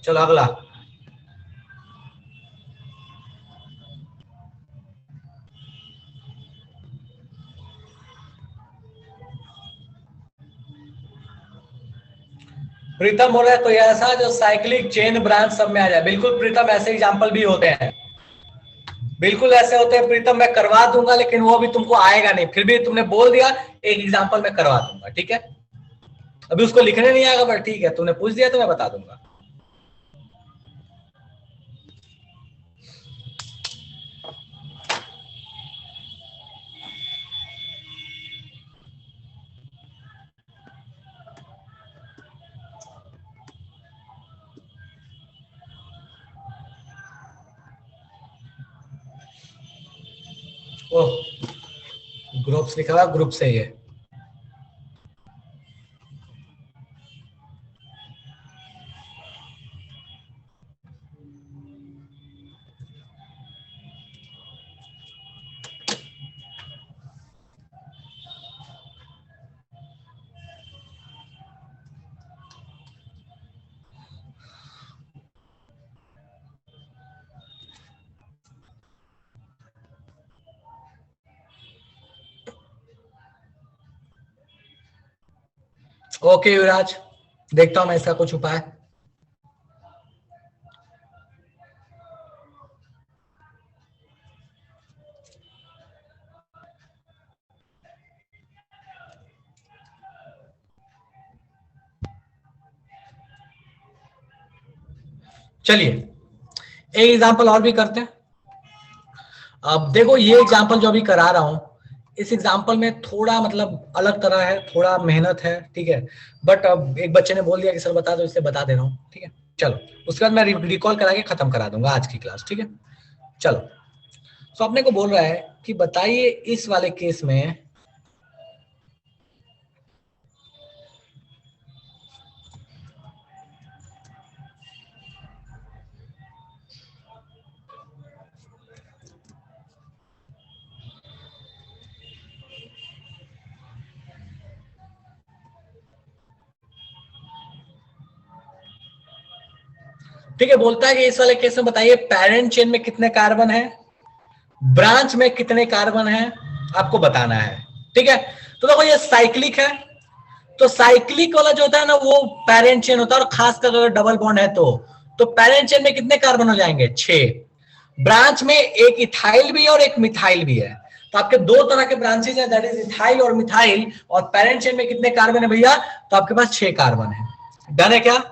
चलो अगला। प्रीतम बोल रहा है कोई ऐसा जो साइक्लिक चेन ब्रांच सब में आ जाए। बिल्कुल प्रीतम, ऐसे एग्जांपल भी होते हैं, बिल्कुल ऐसे होते हैं प्रीतम, मैं करवा दूंगा, लेकिन वो भी तुमको आएगा नहीं। फिर भी तुमने बोल दिया, एक एग्जांपल मैं करवा दूंगा। ठीक है, अभी उसको लिखने नहीं आएगा, पर ठीक है, तुमने पूछ दिया तो मैं बता दूंगा। ओह, ग्रुप्स लिखा हुआ, ग्रुप से ये ओके युवराज, देखता हूं मैं इसका कुछ उपाय। चलिए एक एग्जांपल और भी करते हैं। अब देखो ये एग्जांपल जो अभी करा रहा हूं, इस एग्जांपल में थोड़ा मतलब अलग तरह है, थोड़ा मेहनत है, ठीक है। बट अब एक बच्चे ने बोल दिया कि सर बता दो, इसलिए बता दे रहा हूं, ठीक है। चलो उसके बाद मैं रिकॉल करा के खत्म करा दूंगा आज की क्लास, ठीक है। चलो, तो अपने को बोल रहा है कि बताइए इस वाले केस में ठीक है, बोलता है कि इस वाले केस में बताइए पेरेंट चेन में कितने कार्बन है, ब्रांच में कितने कार्बन है, आपको बताना है, ठीक है। तो देखो ये साइक्लिक है, तो साइक्लिक वाला जो होता है ना वो पेरेंट चेन होता है, और खासकर अगर डबल बॉन्ड है तो पेरेंट चेन में कितने कार्बन हो जाएंगे, 6। ब्रांच में एक इथाइल भी है और एक मिथाइल भी है, तो आपके दो तरह के ब्रांचेज है, दैट इज इथाइल और मिथाइल। और पेरेंट चेन में कितने कार्बन है भैया, तो आपके पास 6 कार्बन है। डन है क्या,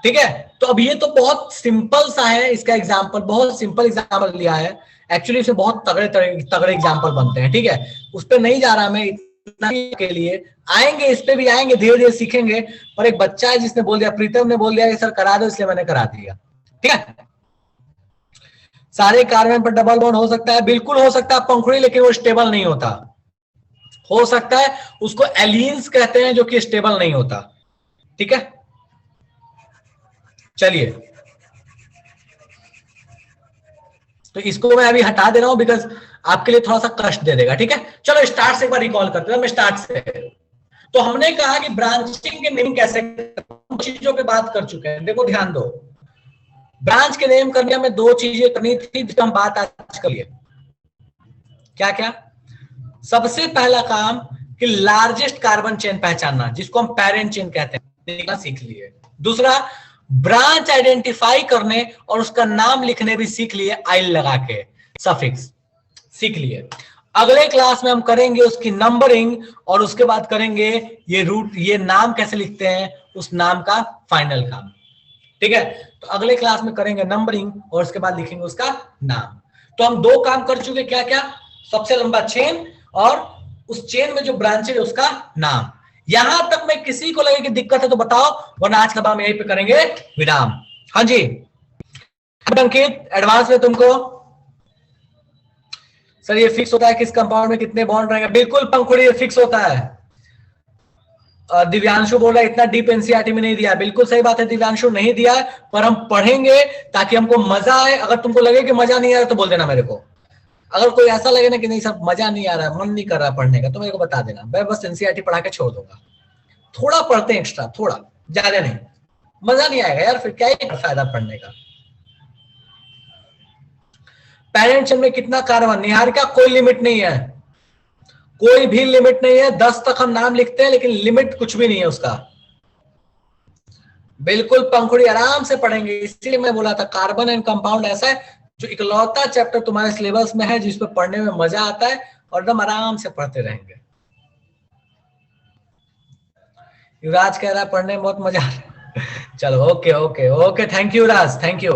ठीक है। तो अब ये तो बहुत सिंपल सा है, इसका एग्जांपल बहुत सिंपल एग्जांपल लिया है। एक्चुअली इसमें बहुत तगड़े तगड़े एग्जांपल बनते हैं, ठीक है। उस पर नहीं जा रहा मैं, इतना के लिए आएंगे, इस पे भी आएंगे, धीरे धीरे सीखेंगे। पर एक बच्चा है जिसने बोल दिया, प्रीतम ने बोल दिया कि सर करा दो, इसलिए मैंने करा दिया, ठीक है। सारे कार्बन पर डबल बॉन्ड हो सकता है, बिल्कुल हो सकता है पंखुड़ी, लेकिन वो स्टेबल नहीं होता। हो सकता है, उसको एलिन्स कहते हैं, जो कि स्टेबल नहीं होता, ठीक है। चलिए, तो इसको मैं अभी हटा दे रहा हूं, बिकॉज आपके लिए थोड़ा सा कष्ट दे देगा, ठीक है। चलो स्टार्ट से एक बार रिकॉल करते हैं, मैं स्टार्ट से। तो हमने कहा कि ब्रांचिंग के नेम कैसे, चीजों पे बात कर चुके हैं, देखो ध्यान दो। ब्रांच के नेम करने में दो चीजें करनी थी, जिसको हम बात आज करिए। क्या क्या, सबसे पहला काम कि लार्जेस्ट कार्बन चेन पहचानना, जिसको हम पेरेंट चेन कहते हैं, सीख लिए। दूसरा, ब्रांच आइडेंटिफाई करने और उसका नाम लिखने भी सीख लिए, आइल लगा के, सफिक्स सीख लिए। अगले क्लास में हम करेंगे उसकी नंबरिंग, और उसके बाद करेंगे ये रूट, ये नाम कैसे लिखते हैं, उस नाम का फाइनल काम, ठीक है। तो अगले क्लास में करेंगे नंबरिंग, और उसके बाद लिखेंगे उसका नाम। तो हम दो काम कर चुके, क्या क्या, सबसे लंबा चेन, और उस चेन में जो ब्रांचेज है उसका नाम। यहां तक में किसी को लगे कि दिक्कत है तो बताओ, वरना आज का काम यहीं पे करेंगे विराम। हाँ जी अंकित, एडवांस में तुमको सर ये फिक्स होता है किस कंपाउंड में कितने बॉन्ड रहेंगे, बिल्कुल पंखुड़ी ये फिक्स होता है। दिव्यांशु बोल रहा है इतना डीप एनसीईआरटी में नहीं दिया, बिल्कुल सही बात है दिव्यांशु, नहीं दिया है, पर हम पढ़ेंगे ताकि हमको मजा आए। अगर तुमको लगे कि मजा नहीं आ रहा तो बोल देना मेरे को। अगर कोई ऐसा लगे ना कि नहीं सब मजा नहीं आ रहा, मन नहीं कर रहा पढ़ने का, तो मेरे को बता देना, मैं बस एनसीईआरटी पढ़ा के छोड़ दूंगा। थोड़ा पढ़ते हैं एक्स्ट्रा, थोड़ा, ज्यादा नहीं, मजा नहीं आएगा यार, फिर क्या ही फायदा पढ़ने का। पेरेंट चेन में कितना कार्बन, निहारिका कोई लिमिट नहीं है, कोई भी लिमिट नहीं है, 10 तक हम नाम लिखते हैं, लेकिन लिमिट कुछ भी नहीं है उसका। बिल्कुल पंखुड़ी आराम से पढ़ेंगे, इसलिए मैं बोला था कार्बन एंड कंपाउंड ऐसा है जो इकलौता चैप्टर तुम्हारे सिलेबस में है जिसपे पढ़ने में मजा आता है, और एकदम आराम से पढ़ते रहेंगे। युवराज कह रहा है पढ़ने में बहुत मजा आ रहा है। चलो okay okay okay, thank you Yuvraj, thank you.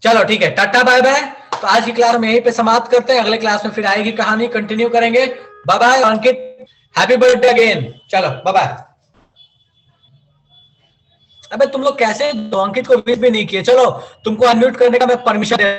चलो ठीक है, टाटा बाय बाय। तो आज की क्लास में यहीं पे समाप्त करते हैं, अगले क्लास में फिर आएगी कहानी, कंटिन्यू करेंगे। बाय बाय अंकित, हैप्पी बर्थडे अगेन। चलो बाय बाय। अबे तुम लोग कैसे, अंकित को विश भी नहीं किए, चलो तुमको अनम्यूट करने का मैं परमिशन दे